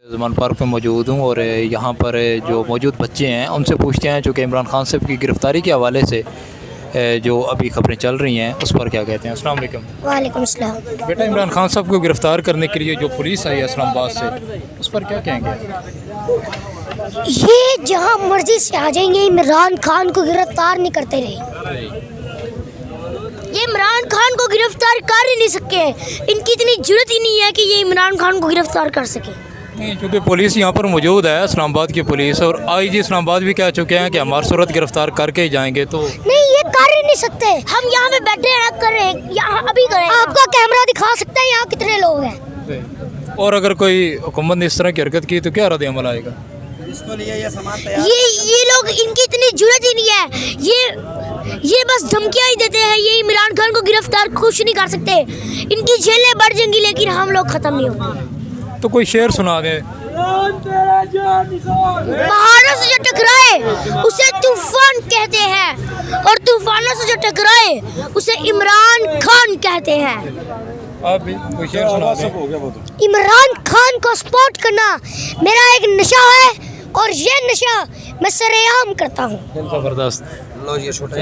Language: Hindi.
ज़मान पार्क में मौजूद हूँ और यहाँ पर जो मौजूद बच्चे हैं उनसे पूछते हैं, चूँकि इमरान खान साहब की गिरफ़्तारी के हवाले से जो अभी खबरें चल रही हैं उस पर क्या कहते हैं। अस्सलाम वालेकुम। वालेकुम सलाम। बेटा, इमरान खान साहब को गिरफ़्तार करने के लिए जो पुलिस आई है इस्लामाबाद से, उस पर क्या कहेंगे? ये जहाँ मर्जी से आ जाएंगे, इमरान खान को गिरफ्तार नहीं करते रहे। ये इमरान खान को गिरफ्तार कर ही नहीं सके, इनकी इतनी जुर्रत ही नहीं है कि ये इमरान खान को गिरफ्तार कर सके। नहीं, चूँकि पुलिस यहाँ पर मौजूद है, इस्लामाबाद की पुलिस, और आईजी इस्लामाबाद भी कह चुके हैं कि हमारी सूरत गिरफ़्तार करके ही जाएंगे। तो नहीं, ये कर ही नहीं सकते। हम यहाँ पे बैठे हैं, करें यहाँ अभी करें। आपका कैमरा दिखा सकता है यहाँ कितने लोग हैं। और अगर कोई हुकूमत ने इस तरह की हरकत की तो क्या रद्द-ए-अमल आएगा? इसको लिए ये सामान तैयार। ये लोग, इनकी इतनी जुर्रत ही नहीं है। ये बस धमकियाँ ही देते हैं। ये इमरान खान को गिरफ्तार कुछ नहीं कर सकते। इनकी जेलें बढ़ जाएंगी लेकिन हम लोग ख़त्म नहीं होंगे। तो कोई शेर सुना दे। पहाड़ों से जो टकराए उसे तूफान कहते हैं, और तूफानों से जो टकराए उसे इमरान खान कहते हैं। आप भी कोई शेर सुना दे। इमरान खान को सपोर्ट करना मेरा एक नशा है, और ये नशा मैं सरेआम करता हूँ। ज़बरदस्त। लो ये छोटा